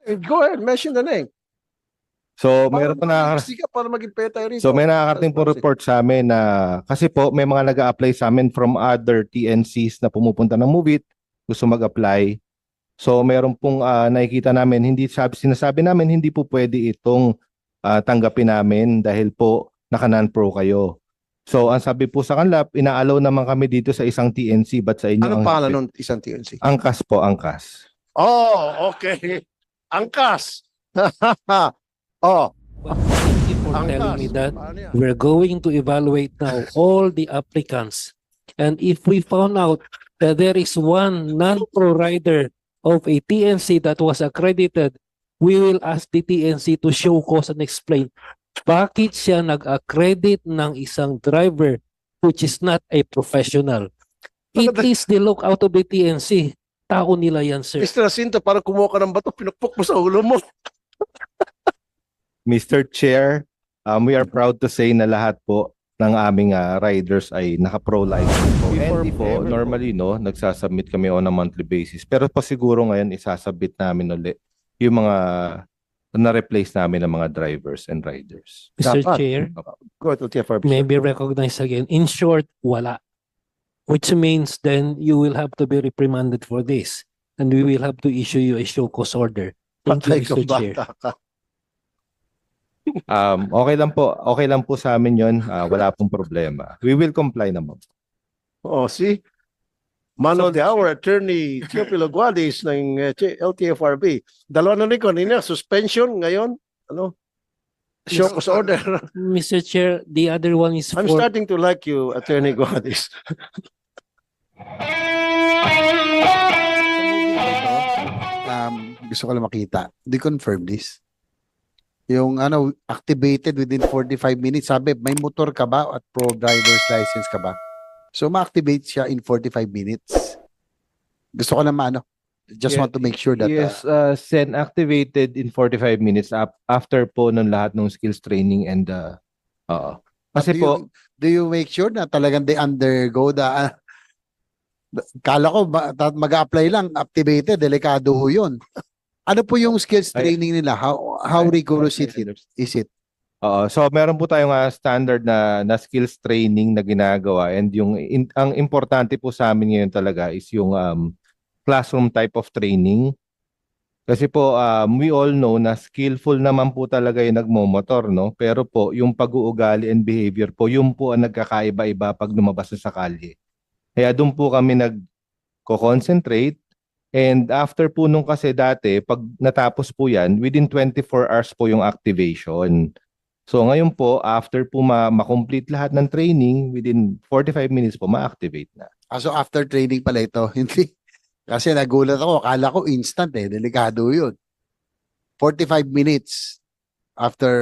Go ahead, mention the name. So, meron po Para maging petay rito. So may nakakarating po report sa amin na kasi po may mga nag-a-apply sa amin from other TNCs na pumupunta ng Movit, gusto mag-apply. So meron pong nakikita namin, sinasabi namin hindi po pwede itong tanggapin namin dahil po naka-non-pro kayo. So ang sabi po sa kanila, ina-allow naman kami dito sa isang TNC, but sa inyo Anong pangalan ng isang TNC? Angkas po, Angkas. Oh, okay. Angkas. Oh. Thank you for telling me that. We're going to evaluate now all the applicants. And if we found out that there is one non-pro rider of a TNC that was accredited, we will ask the TNC to show cause and explain bakit siya nag-accredit ng isang driver which is not a professional. It is the lookout of the TNC. Tao nila yan, sir. Mr. Jacinto, para kumuha ka ng bato, pinukpok mo sa ulo mo. Mr. Chair, we are proud to say na lahat po ng aming riders ay naka-pro license po. And po, normally nagsasubmit kami on a monthly basis. Pero po siguro ngayon isasubmit namin ulit yung mga na-replace namin ng mga drivers and riders. Mr. Dapat. Chair, Go to TFRB. may be recognized again. In short, wala. Which means then you will have to be reprimanded for this. And we will have to issue you a show cause order. Thank you, Patay Mr. kang Chair. bata ka. Okay lang po sa amin yon. Wala pong problema. We will comply naman. Oh, see? Man of the hour, Attorney Teofilo Guadis ng LTFRB. Dalawa na rin kanina, suspension ngayon. Ano? Show cause order. Mr. Chair, the other one is I'm for starting to like you, Attorney Guadis. Gusto ko lang makita. Do you confirm this? Yung activated within 45 minutes. Sabi, may motor ka ba at pro driver's license ka ba? So, ma-activate siya in 45 minutes. Gusto ko lang just want to make sure that Yes, Sen activated in 45 minutes after po ng lahat ng skills training and kasi po do you make sure na talagang they undergo the kala ko mag-apply lang activated, delikado ho yun. Ano po yung skills training nila? How rigorous is it? so meron po tayong standard na skills training na ginagawa, and ang importante po sa amin ngayon talaga is yung classroom type of training. Kasi po we all know na skillful naman po talaga yung nagmomotor, no? Pero po yung pag-uugali and behavior po, yung po ang nagkakaiba-iba pag lumabas sa kalye. Kaya doon po kami nag-concentrate. And after po nung kasi dati, pag natapos po yan, within 24 hours po yung activation. So ngayon po, after po ma-complete lahat ng training, within 45 minutes po ma-activate na. So after training pala ito, hindi. Kasi nagulat ako, akala ko instant delikado yun. 45 minutes after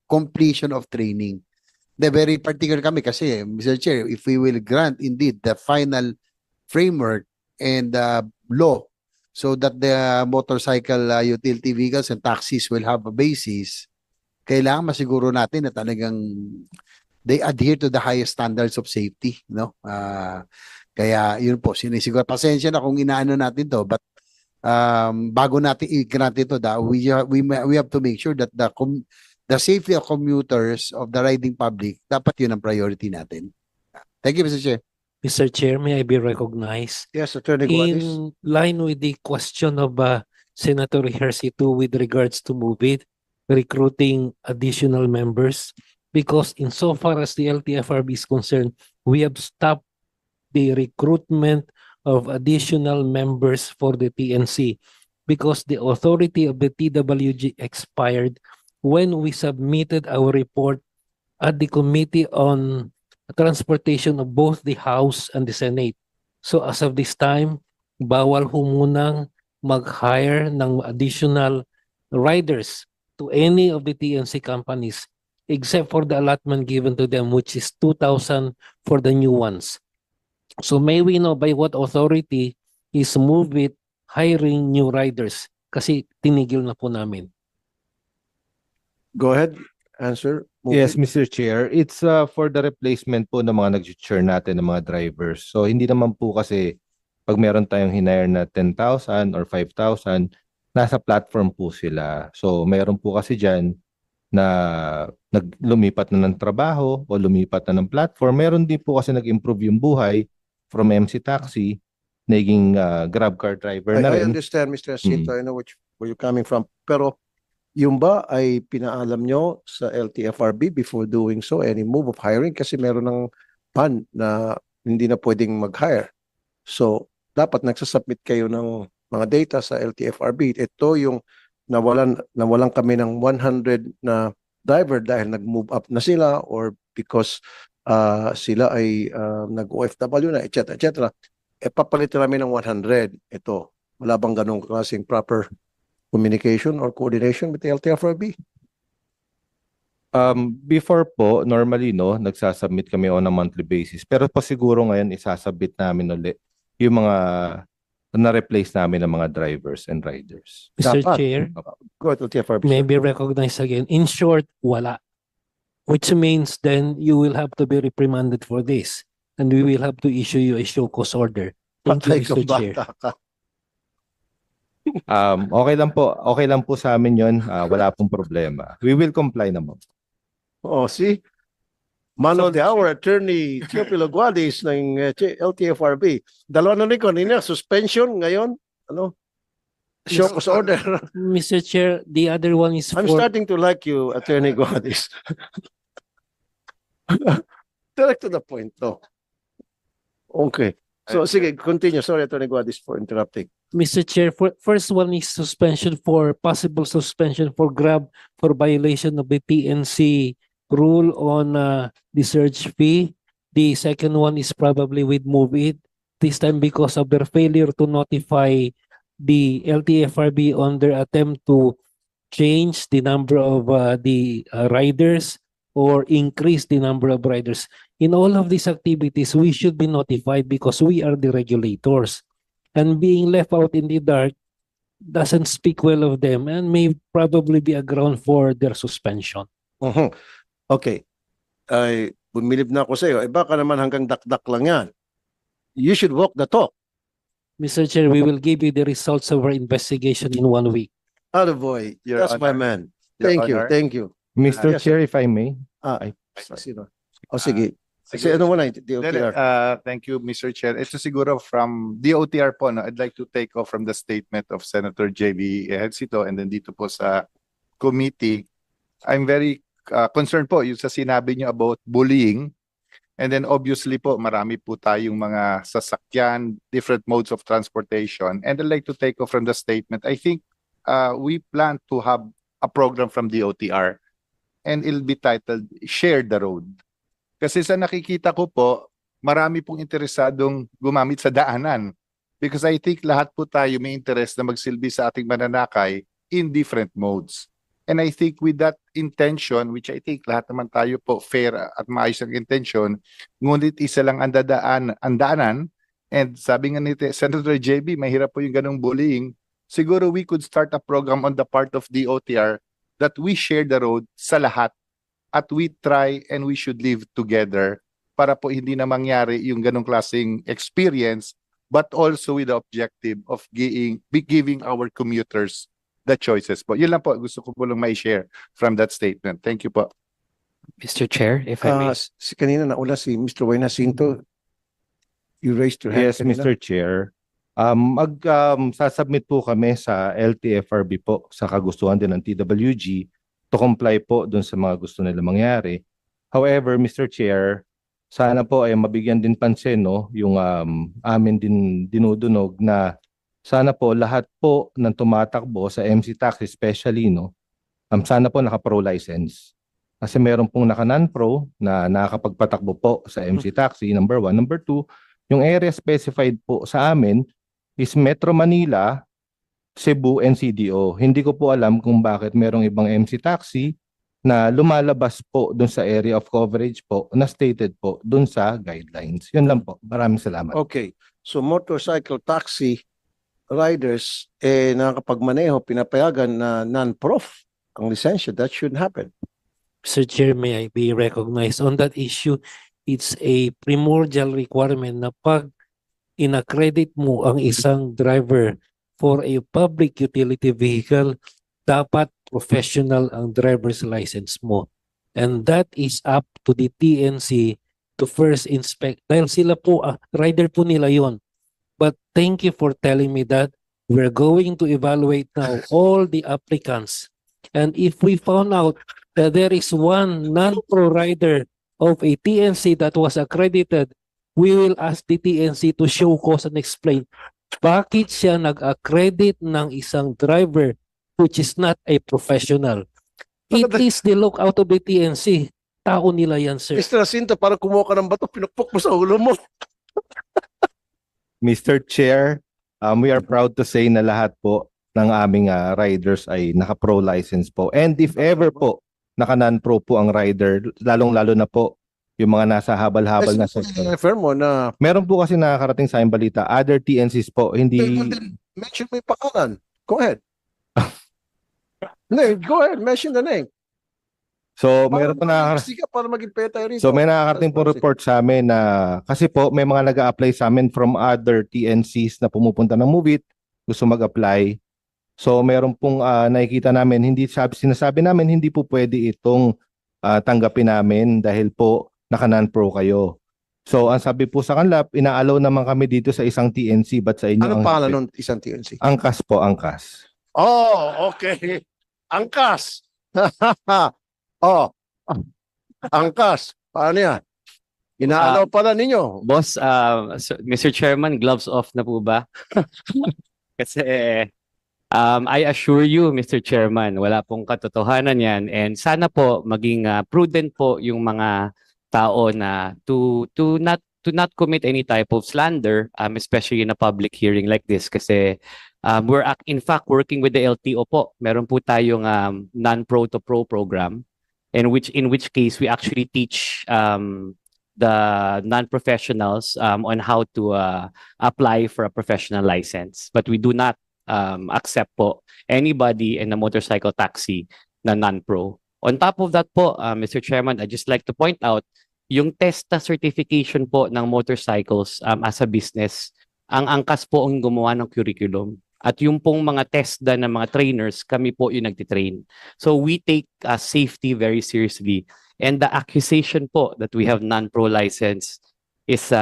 completion of training. Very particular kami kasi, Mr. Chair, if we will grant indeed the final framework and law so that the motorcycle utility vehicles and taxis will have a basis, kailangan masiguro natin na talagang they adhere to the highest standards of safety, no? Kaya yun po, sinisiguro. Pasensya na kung inaano natin to, but bago natin i-grant ito, we have to make sure that the safety of commuters, of the riding public, dapat yun ang priority natin. Thank you, Mr. Chair. Mr. Chair, may I be recognized? Yes, Attorney Guadis. In line with the question of Senator Hercito with regards to MOVID, recruiting additional members, because insofar as the LTFRB is concerned, we have stopped the recruitment of additional members for the TNC because the authority of the TWG expired when we submitted our report at the Committee on Transportation of both the House and the Senate. So as of this time, bawal ho munang mag-hire ng additional riders to any of the TNC companies except for the allotment given to them, which is 2,000 for the new ones. So may we know by what authority is MOVID hiring new riders? Kasi tinigil na po namin. Go ahead, answer. Yes, Mr. Chair. It's for the replacement po ng mga nag-churn natin ng mga drivers. So hindi naman po kasi pag meron tayong hinire na 10,000 or 5,000, nasa platform po sila. So meron po kasi diyan na lumipat na ng trabaho o lumipat na ng platform. Meron din po kasi nag-improve yung buhay from MC Taxi, naging grab car driver na I rin. understand, Mr. Jacinto. I know where you're coming from. Pero yung ba ay pinaalam nyo sa LTFRB before doing so, any move of hiring? Kasi meron ng ban na hindi na pwedeng mag-hire. So, dapat nagsasubmit kayo ng mga data sa LTFRB. Ito yung nawalan kami ng 100 na driver dahil nag-move up na sila or because sila ay nag-OFW na, etc. etc. Papalitan namin ng 100. Ito, wala bang ganong klaseng proper communication or coordination with the LTFRB? Before po, normally nagsasubmit kami on a monthly basis. Pero po siguro ngayon isasubmit namin ulit yung mga na-replace namin ng mga drivers and riders. Mr. Dapat. Chair, Go ahead, LTFRB. may be recognized again. In short, wala. Which means then you will have to be reprimanded for this. And we will have to issue you a show cause order. Thank you, Patay Mr. kang Chair. bata ka. Okay lang po sa amin yun. Wala pong problema. We will comply naman. Oh, see? Man of the hour, Attorney Teofilo Guadis ng LTFRB. Dalawa na rin ko, nina, suspension ngayon. Ano? Show cause order. Mr. Chair, the other one is I'm for starting to like you, Attorney Guadis. Direct to the point, though. Okay. So, sige, continue. Sorry, Attorney Guadis, for interrupting. Mr. Chair, first one is possible suspension for Grab for violation of the PNC rule on the surge fee. The second one is probably with Move It. This time because of their failure to notify the LTFRB on their attempt to change the number of the riders or increase the number of riders. In all of these activities, we should be notified because we are the regulators. And being left out in the dark doesn't speak well of them and may probably be a ground for their suspension. Mhm. Okay. Ay, bumilib na ako sa iyo. Eh, baka naman hanggang dakdak lang yan. You should walk the talk. Mr. Chair, we will give you the results of our investigation in 1 week. Attaboy. Your That's my Honor. man. Your Thank you. Honor. Thank you. Mr. Yes, Chair, if I may. Ay, sino? O sige. Kasi ano mo na, DOTR. Thank you, Mr. Chair. Ito siguro from DOTR po, no? I'd like to take off from the statement of Senator J.B. Ejercito and then dito po sa committee. I'm very concerned po yung sa sinabi niyo about bullying. And then obviously po, marami po tayong mga sasakyan, different modes of transportation. And I'd like to take off from the statement. I think we plan to have a program from DOTR and it'll be titled Share the Road. Kasi sa nakikita ko po, marami pong interesadong gumamit sa daanan. Because I think lahat po tayo may interest na magsilbi sa ating mananakay in different modes. And I think with that intention, which I think lahat naman tayo po fair at maayos ang intention, ngunit isa lang ang daanan, and sabi nga ni Senator JB, mahirap po yung ganong bullying, siguro we could start a program on the part of DOTR that we share the road sa lahat at we try and we should live together para po hindi na mangyari yung ganong klaseng experience, but also with the objective of giving our commuters the choices po. Yun lang po, gusto ko po lang mai-share from that statement. Thank you po. Mr. Chair, if I may. Kanina nauna si Mr. Wayne Jacinto. You raised your hand. Yes, Mr. Chair. Sasubmit po kami sa LTFRB po sa kagustuhan din ng TWG to comply po dun sa mga gusto nila mangyari. However, Mr. Chair, sana po ay mabigyan din pansin yung amin din dinudunog na sana po lahat po ng tumatakbo sa MC Taxi especially sana po naka-pro license. Kasi meron pong naka-non-pro na nakakapagpatakbo po sa MC Taxi, number 1. Number 2, yung area specified po sa amin is Metro Manila, Cebu, and CDO. Hindi ko po alam kung bakit merong ibang MC Taxi na lumalabas po dun sa area of coverage po na stated po dun sa guidelines. Yun lang po. Maraming salamat. Okay. So motorcycle taxi riders nakakapagmaneho, pinapayagan na non-prof ang lisensya. That shouldn't happen. Mr. Chair, may I be recognized on that issue? It's a primordial requirement na pag in-accredit mo ang isang driver for a public utility vehicle, dapat professional ang driver's license mo. And that is up to the TNC to first inspect. Dahil sila po, rider po nila yon. But thank you for telling me that. We're going to evaluate now all the applicants. And if we found out that there is one non-pro rider of a TNC that was accredited, we will ask the TNC to show cause and explain bakit siya nag-accredit ng isang driver which is not a professional. It is the lookout of the TNC. Tao nila yan, sir. Mr. Jacinto, parang kumuha ka ng bato, pinukpok mo sa ulo mo. Mr. Chair, we are proud to say na lahat po ng aming riders ay naka-pro license po. And if ever po, naka-non-pro po ang rider, lalong-lalo na po yung mga nasa habal-habal na sector. Refer mo na, Meron po kasi nakakarating sa aking balita, other TNCs po, hindi... mention mo yung pangalan. Go ahead. Go ahead, mention the name. So, meron po nakakarating... Sige, para maging peta rito. So may nakakarating po report sa amin na kasi po may mga nag-a-apply sa amin from other TNCs na pumupunta ng Movit, gusto mag-apply. So meron pong nakikita namin, sinasabi namin hindi po pwede itong tanggapin namin dahil po naka-non-pro kayo. So ang sabi po sa kanila, ina-allow naman kami dito sa isang TNC, but sa inyo Anong ang pangalan ng isang TNC? Angkas po, Angkas. Oh, okay. Angkas. Oh, angkas. Paano yan? Inaalaw pala ninyo. Boss, Mr. Chairman, gloves off na po ba? Kasi I assure you, Mr. Chairman, wala pong katotohanan yan. And sana po maging prudent po yung mga tao na to not commit any type of slander, especially in a public hearing like this. Kasi we're in fact working with the LTO po. Meron po tayong non-pro to pro program. In which case we actually teach the non-professionals on how to apply for a professional license. But we do not accept po anybody in a motorcycle taxi na non-pro. On top of that po, Mr. Chairman, I'd just like to point out yung TESTA certification po ng motorcycles as a business, ang angkas po ang gumawa ng curriculum. At yung pong mga TESDA ng mga trainers, kami po yung nagtitrain. So we take safety very seriously. And the accusation po that we have non-pro license is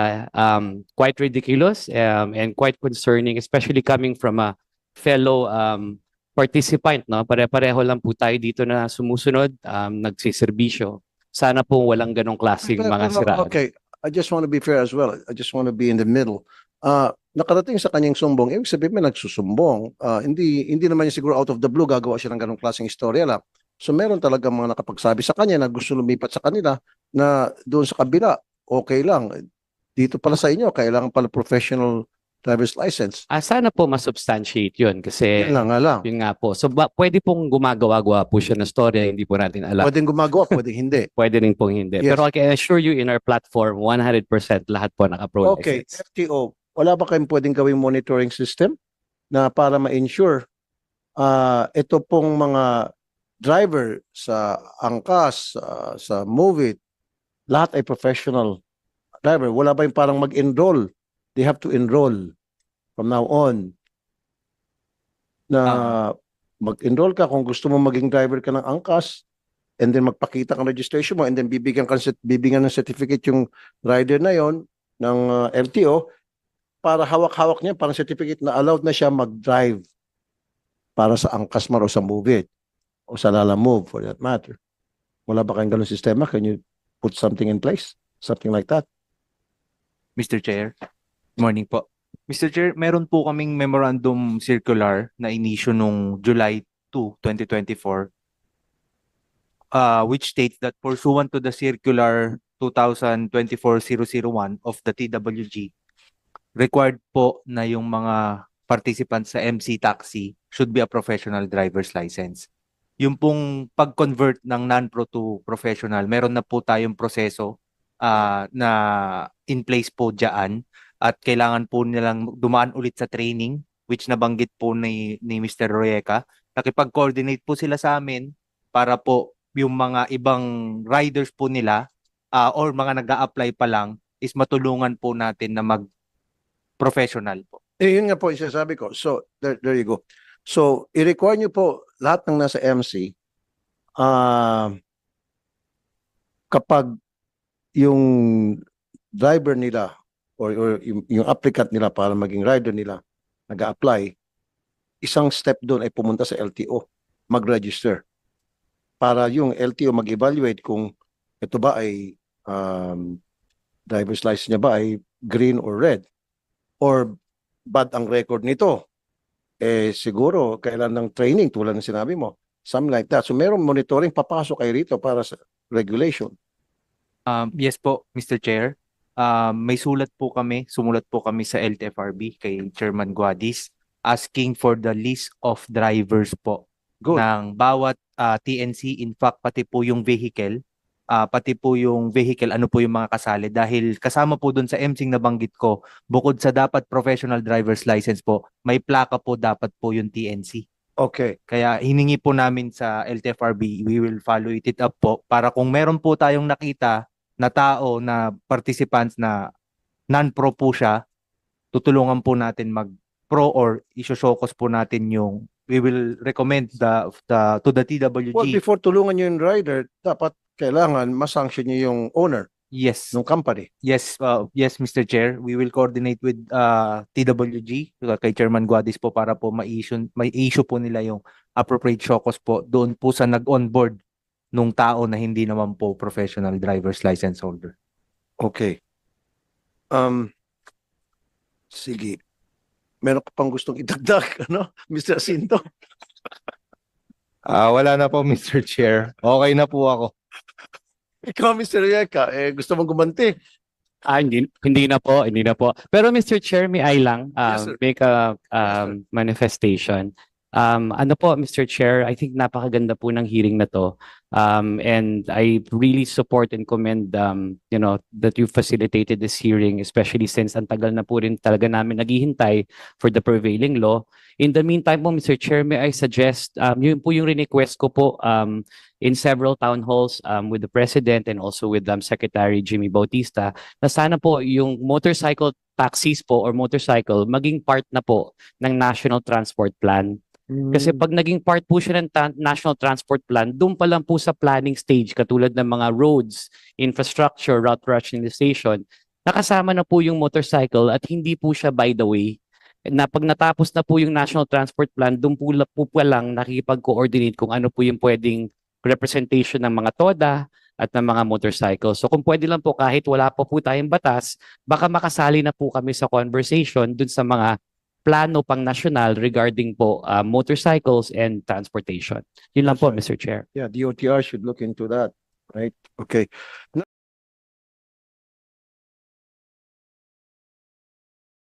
quite ridiculous and quite concerning, especially coming from a fellow participant. No? Pare-pareho lang po tayo dito na sumusunod, nagsiservisyo. Sana po walang ganong klaseng mga siraan. Okay, I just want to be fair as well. I just want to be in the middle. Nakarating sa kanyang sumbong, ibig sabihin may nagsusumbong. Hindi naman niya siguro out of the blue gagawa siya ng ganong klaseng istorya lang. So meron talaga mga nakapagsabi sa kanya na gusto lumipat sa kanila na doon sa kabila, okay lang. Dito pala sa inyo, kailangan pala professional driver's license. Sana po masubstantiate yun kasi Yan lang nga lang. yun nga po. So pwede pong gumagawa-gawa po siya ng storya, hindi po natin alam. Pwedeng gumagawa, pwedeng hindi. Pwede rin pong hindi. Yes. Pero I can assure you in our platform, 100% lahat po naka-pro Okay, license. FTO, wala ba kayong pwedeng gawing monitoring system na para ma-ensure ito pong mga driver sa Angkas, sa Movit, lahat ay professional driver. Wala ba yung parang mag-enroll? They have to enroll from now on na mag-enroll ka kung gusto mo maging driver ka ng Angkas and then magpakita kang registration mo and then bibigyan ng certificate yung rider na yon ng LTO para hawak-hawak niya parang certificate na allowed na siya mag-drive para sa Angkas man o sa Movit o sa Lala Move for that matter. Wala ba kayong ganun sistema? Can you put something in place? Something like that? Mr. Chair, morning po. Mr. Chair, meron po kaming memorandum circular na inisyu nung July 2, 2024 which states that pursuant to the circular 2024-001 of the TWG, required po na yung mga participants sa MC Taxi should be a professional driver's license. Yung pong pag-convert ng non-pro to professional, meron na po tayong proseso na in place po dyan at kailangan po nilang dumaan ulit sa training which nabanggit po ni Mr. Royeca. Nakipag-coordinate po sila sa amin para po yung mga ibang riders po nila or mga nag-a-apply pa lang is matulungan po natin na mag-professional po. Yun nga po yung sinasabi ko. So, there you go. So, i-require nyo po lahat ng nasa MC, kapag yung driver nila or yung applicant nila para maging rider nila nag-a-apply, isang step doon ay pumunta sa LTO, mag-register. Para yung LTO mag-evaluate kung ito ba ay driver's license niya ba ay green or red or bad ang record nito. Siguro kailan ng training tulad ng sinabi mo, something like that. So merong monitoring, papasok kayo rito para sa regulation. Yes po, Mr. Chair. May sumulat po kami sa LTFRB kay Chairman Guadis asking for the list of drivers po Good. ng bawat TNC. In fact, pati po yung vehicle, ano po yung mga kasali dahil kasama po dun sa MCing nabanggit ko, bukod sa dapat professional driver's license po, may plaka po dapat po yung TNC. Okay. Kaya hiningi po namin sa LTFRB, we will follow it up po para kung meron po tayong nakita na tao na participants na non-pro po siya, tutulungan po natin mag-pro or isoshokos po natin yung we will recommend to the TWG. Well, before tulungan nyo yung rider, dapat kailangan masanction nyo yung owner Yes. ng company. Yes, yes, Mr. Chair. We will coordinate with TWG kay Chairman Guadis po para po ma-issue po nila yung appropriate shokos po doon po sa nag-onboard nung tao na hindi naman po professional driver's license holder. Okay. Sige. Meron ka pang gustong idagdag, ano? Mr. Jacinto? Wala na po, Mr. Chair. Okay na po ako. Ikaw, Mr. Yeka, gusto mong gumanti? Hindi na po. Pero Mr. Chair, may I lang Yes, sir. make a sir. manifestation. Ano po, Mr. Chair, I think napakaganda po ng hearing na to. And I really support and commend that you facilitated this hearing, especially since ang tagal na po rin talaga namin naghihintay for the prevailing law. In the meantime po, Mr. Chair, may I suggest, yun po yung request ko po in several town halls with the President and also with Secretary Jimmy Bautista, na sana po yung motorcycle taxis po or motorcycle maging part na po ng National Transport Plan. Kasi pag naging part po siya ng National Transport Plan, doon pa lang po sa planning stage, katulad ng mga roads, infrastructure, route rationalization, nakasama na po yung motorcycle at hindi po siya by the way. Na pag natapos na po yung National Transport Plan, doon po pa lang nakikipag-coordinate kung ano po yung pwedeng representation ng mga TODA at ng mga motorcycle. So kung pwede lang po kahit wala pa po tayong batas, baka makasali na po kami sa conversation dun sa mga plano pang national regarding po motorcycles and transportation. Yun lang po, Mr. Chair. Yeah, DOTR should look into that, right? Okay.